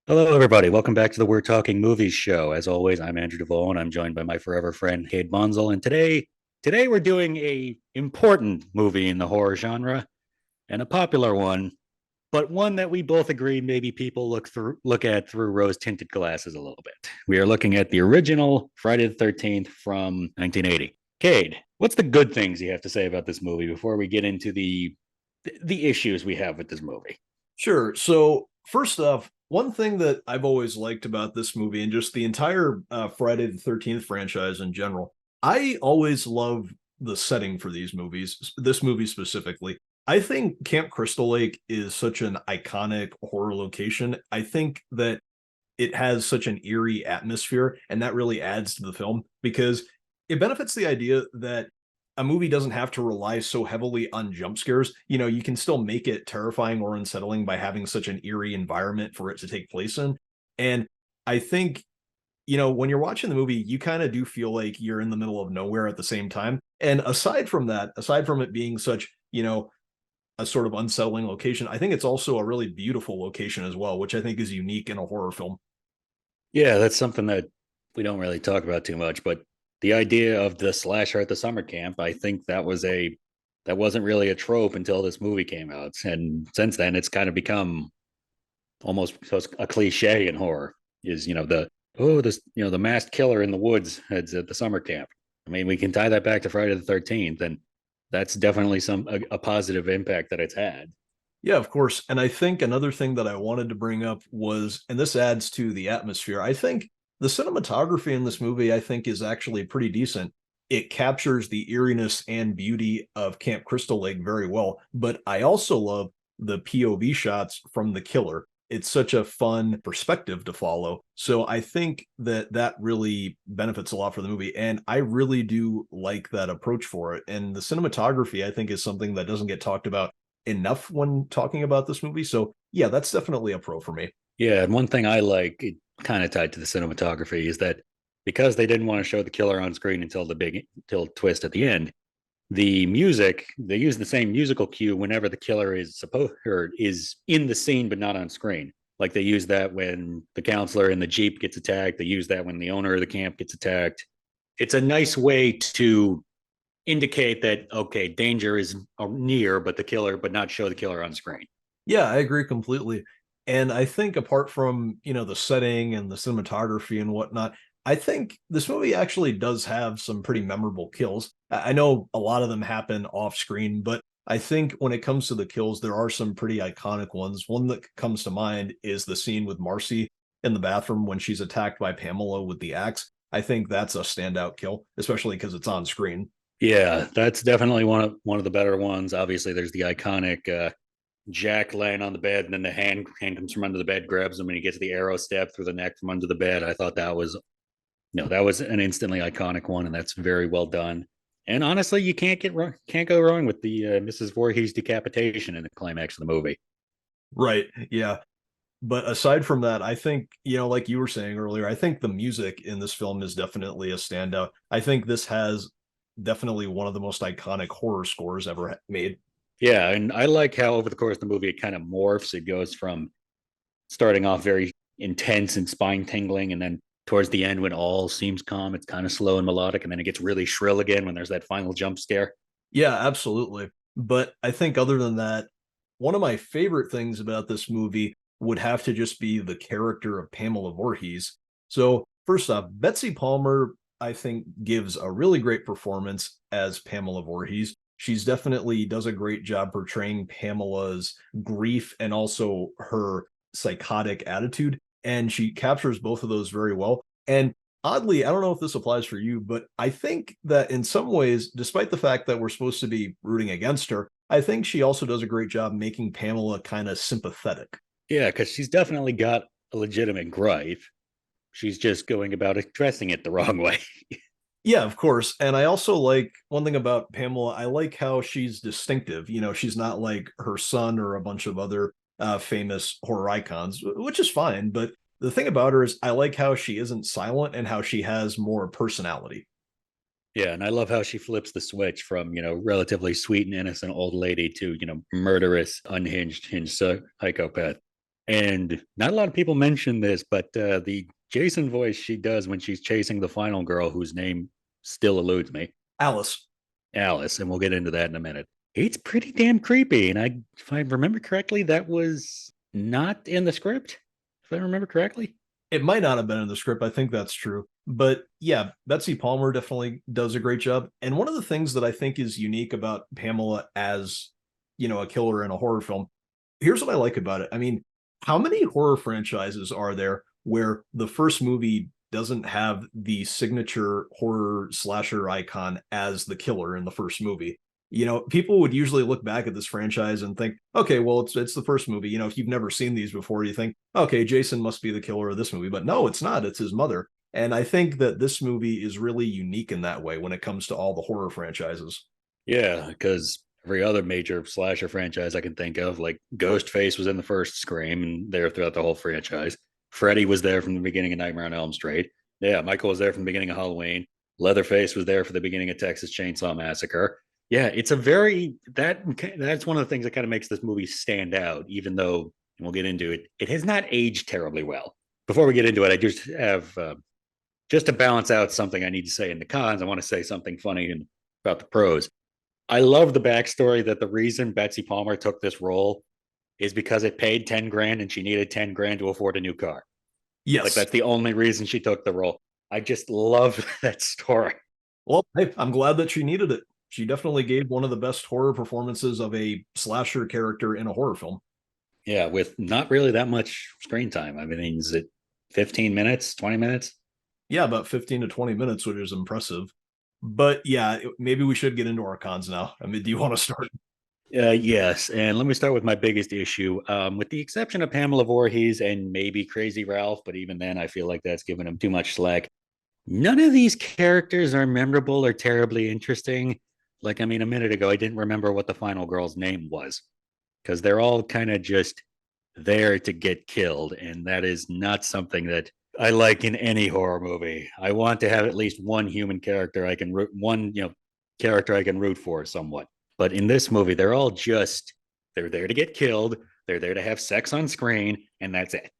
Hello, everybody. Welcome back to the We're Talking Movies show. As always, I'm Andrew DeVoe, and I'm joined by my forever friend, Cade Bonzel. And today we're doing a important movie in the horror genre and a popular one, but one that we both agree maybe people look at through rose-tinted glasses a little bit. We are looking at the original Friday the 13th from 1980. Cade, what's the good things you have to say about this movie before we get into the issues we have with this movie? Sure. So, first off, one thing that I've always liked about this movie and just the entire Friday the 13th franchise in general, I always love the setting for these movies, this movie specifically. I think Camp Crystal Lake is such an iconic horror location. I think that it has such an eerie atmosphere, and that really adds to the film because it benefits the idea that a movie doesn't have to rely so heavily on jump scares. You can still make it terrifying or unsettling by having such an eerie environment for it to take place in. And I think, when you're watching the movie, you kind of do feel like you're in the middle of nowhere at the same time. And aside from that, aside from it being such, a sort of unsettling location, I think it's also a really beautiful location as well, which I think is unique in a horror film. Yeah, that's something that we don't really talk about too much, but the idea of the slasher at the summer camp, I think that wasn't really a trope until this movie came out. And since then it's kind of become almost a cliche in horror is, the masked killer in the woods heads at the summer camp. I mean, we can tie that back to Friday the 13th, and that's definitely a positive impact that it's had. Yeah, of course. And I think another thing that I wanted to bring up was, and this adds to the atmosphere, I think the cinematography in this movie, I think, is actually pretty decent. It captures the eeriness and beauty of Camp Crystal Lake very well. But I also love the POV shots from the killer. It's such a fun perspective to follow. So I think that that really benefits a lot for the movie. And I really do like that approach for it. And the cinematography, I think, is something that doesn't get talked about enough when talking about this movie. So yeah, that's definitely a pro for me. Yeah, and one thing I like, it kind of tied to the cinematography, is that because they didn't want to show the killer on screen until the big till twist at the end, the music they use the same musical cue whenever the killer is supposed or is in the scene but not on screen. Like they use that when the counselor in the Jeep gets attacked. They use that when the owner of the camp gets attacked. It's a nice way to indicate that okay, danger is near, but not show the killer on screen. Yeah, I agree completely. And I think apart from, the setting and the cinematography and whatnot, I think this movie actually does have some pretty memorable kills. I know a lot of them happen off screen, but I think when it comes to the kills, there are some pretty iconic ones. One that comes to mind is the scene with Marcy in the bathroom when she's attacked by Pamela with the axe. I think that's a standout kill, especially because it's on screen. Yeah, that's definitely one of the better ones. Obviously, there's the iconic Jack laying on the bed, and then the hand comes from under the bed, grabs him, and he gets the arrow stab through the neck from under the bed. I thought that was that was an instantly iconic one, and that's very well done. And honestly, you can't go wrong with the Mrs. Voorhees decapitation in the climax of the movie. Right. Yeah. But aside from that, I think, like you were saying earlier, I think the music in this film is definitely a standout. I think this has definitely one of the most iconic horror scores ever made. Yeah, and I like how over the course of the movie it kind of morphs. It goes from starting off very intense and spine tingling, and then towards the end when all seems calm, it's kind of slow and melodic, and then it gets really shrill again when there's that final jump scare. Yeah, absolutely. But I think other than that, one of my favorite things about this movie would have to just be the character of Pamela Voorhees. So, first off, Betsy Palmer, I think, gives a really great performance as Pamela Voorhees. She's definitely does a great job portraying Pamela's grief and also her psychotic attitude. And she captures both of those very well. And oddly, I don't know if this applies for you, but I think that in some ways, despite the fact that we're supposed to be rooting against her, I think she also does a great job making Pamela kind of sympathetic. Yeah, because she's definitely got a legitimate gripe. She's just going about addressing it the wrong way. Yeah, of course. And I also like one thing about Pamela, I like how she's distinctive. She's not like her son or a bunch of other famous horror icons, which is fine. But the thing about her is, I like how she isn't silent and how she has more personality. Yeah, and I love how she flips the switch from, relatively sweet and innocent old lady to, murderous, unhinged, hinged psychopath. And not a lot of people mention this, but the Jason voice she does when she's chasing the final girl, whose name still eludes me, Alice. Alice, and we'll get into that in a minute. It's pretty damn creepy. And if I remember correctly, that was not in the script. If I remember correctly. It might not have been in the script. I think that's true. But yeah, Betsy Palmer definitely does a great job. And one of the things that I think is unique about Pamela as, a killer in a horror film, here's what I like about it. I mean, how many horror franchises are there where the first movie doesn't have the signature horror slasher icon as the killer in the first movie? People would usually look back at this franchise and think, okay, well, it's the first movie. If you've never seen these before, you think, okay, Jason must be the killer of this movie. But no, it's not. It's his mother. And I think that this movie is really unique in that way when it comes to all the horror franchises. Yeah, because every other major slasher franchise I can think of, like Ghostface was in the first Scream and there throughout the whole franchise. Freddy was there from the beginning of Nightmare on Elm Street. Yeah, Michael was there from the beginning of Halloween. Leatherface was there for the beginning of Texas Chainsaw Massacre. Yeah, it's a very that's one of the things that kind of makes this movie stand out, even though, and we'll get into it, it has not aged terribly well. Before we get into it, I just have just to balance out something I need to say in the cons. I want to say something funny about the pros. I love the backstory that the reason Betsy Palmer took this role is because it paid 10 grand and she needed 10 grand to afford a new car. Like Yes. that's the only reason she took the role. I just love that story. Well, hey, I'm glad that she needed it. She definitely gave one of the best horror performances of a slasher character in a horror film. Yeah, with not really that much screen time. I mean, is it 15 minutes, 20 minutes? Yeah, about 15 to 20 minutes, which is impressive. But yeah, maybe we should get into our cons now. I mean, do you want to start? Yes, and let me start with my biggest issue. With the exception of Pamela Voorhees and maybe Crazy Ralph, but even then, I feel like that's giving him too much slack. None of these characters are memorable or terribly interesting. Like, I mean, a minute ago, I didn't remember what the final girl's name was because they're all kind of just there to get killed. And that is not something that I like in any horror movie. I want to have at least one human character I can root, one, character I can root for somewhat. But in this movie, they're all just, they're there to get killed. They're there to have sex on screen, and that's it.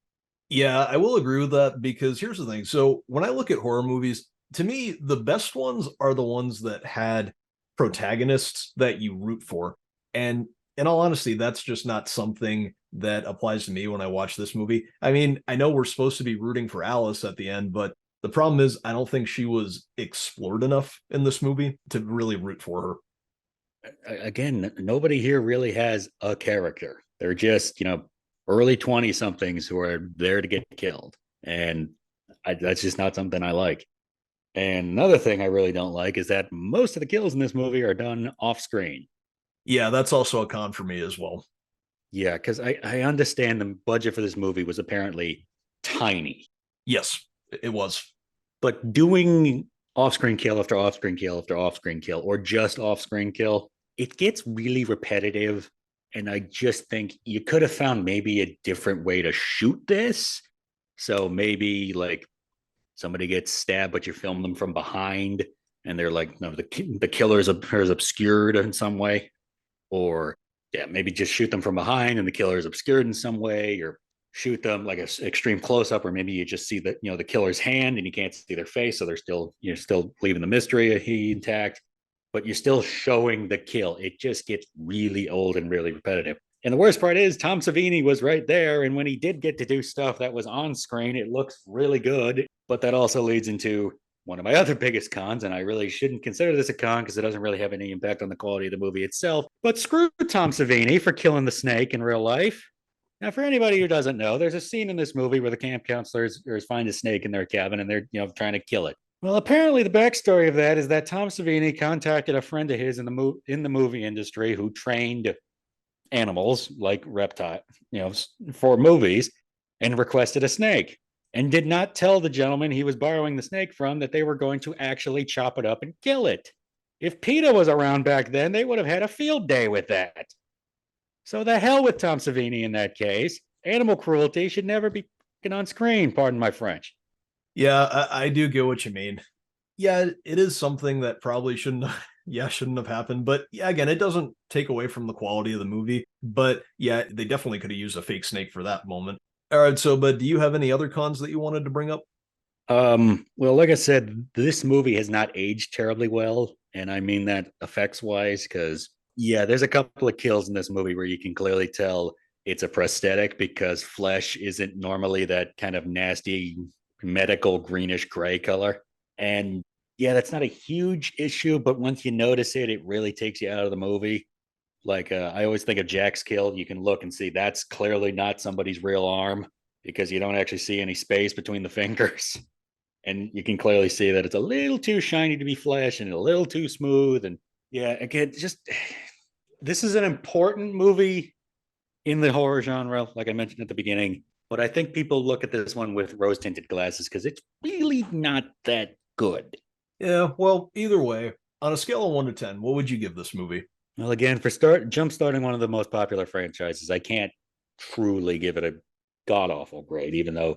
Yeah, I will agree with that because here's the thing. So when I look at horror movies, to me, the best ones are the ones that had protagonists that you root for. And in all honesty, that's just not something that applies to me when I watch this movie. I mean, I know we're supposed to be rooting for Alice at the end, but the problem is I don't think she was explored enough in this movie to really root for her. Again, nobody here really has a character. They're just, early 20 somethings who are there to get killed. And that's just not something I like. And another thing I really don't like is that most of the kills in this movie are done off screen. Yeah, that's also a con for me as well. Yeah, because I understand the budget for this movie was apparently tiny, Yes, it was. but doing off screen kill after off screen kill after off screen kill, or just off screen kill, it gets really repetitive. And I just think you could have found maybe a different way to shoot this. So maybe like somebody gets stabbed, but you film them from behind, and they're like, no, the killer is obscured in some way, or yeah, maybe just shoot them from behind, and the killer is obscured in some way, or shoot them like an extreme close up, or maybe you just see the killer's hand and you can't see their face, so you're still leaving the mystery intact, but you're still showing the kill. It just gets really old and really repetitive. And the worst part is Tom Savini was right there. And when he did get to do stuff that was on screen, it looks really good. But that also leads into one of my other biggest cons. And I really shouldn't consider this a con because it doesn't really have any impact on the quality of the movie itself. But screw Tom Savini for killing the snake in real life. Now, for anybody who doesn't know, there's a scene in this movie where the camp counselors find a snake in their cabin and they're trying to kill it. Well, apparently the backstory of that is that Tom Savini contacted a friend of his in the movie industry who trained animals like reptile, for movies, and requested a snake, and did not tell the gentleman he was borrowing the snake from that they were going to actually chop it up and kill it. If PETA was around back then, they would have had a field day with that. So the hell with Tom Savini in that case. Animal cruelty should never be on screen, pardon my French. Yeah, I do get what you mean. Yeah, it is something that probably shouldn't yeah, shouldn't have happened. But yeah, again, it doesn't take away from the quality of the movie. But yeah, they definitely could have used a fake snake for that moment. All right, so but do you have any other cons that you wanted to bring up? Well, like I said, this movie has not aged terribly well, and I mean that effects wise, because yeah, there's a couple of kills in this movie where you can clearly tell it's a prosthetic because flesh isn't normally that kind of nasty medical greenish gray color. And yeah, that's not a huge issue, but once you notice it, it really takes you out of the movie. Like I always think of Jack's kill, you can look and see that's clearly not somebody's real arm because you don't actually see any space between the fingers. And you can clearly see that it's a little too shiny to be flesh and a little too smooth. And yeah, again, just this is an important movie in the horror genre, like I mentioned at the beginning. But I think people look at this one with rose tinted glasses because it's really not that good. Yeah, well, either way, on a scale of 1 to 10, what would you give this movie? Well, again, for jump starting one of the most popular franchises, I can't truly give it a god awful grade, even though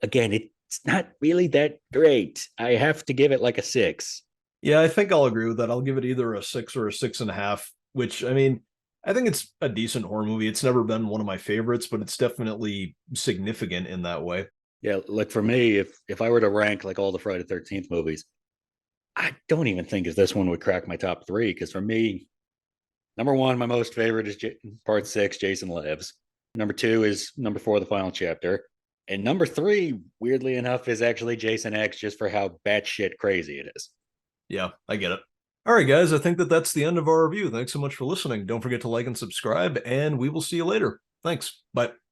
again, it's not really that great. I have to give it like a 6. Yeah, I think I'll agree with that. I'll give it either a 6 or a 6.5, which I mean, I think it's a decent horror movie. It's never been one of my favorites, but it's definitely significant in that way. Yeah, like for me, if I were to rank like all the Friday 13th movies, I don't even think if this one would crack my top 3 because for me, number 1, my most favorite is Part 6, Jason Lives. Number 2 is number 4, The Final Chapter. And number 3, weirdly enough, is actually Jason X just for how batshit crazy it is. Yeah, I get it. All right, guys, I think that that's the end of our review. Thanks so much for listening. Don't forget to like and subscribe, and we will see you later. Thanks. Bye.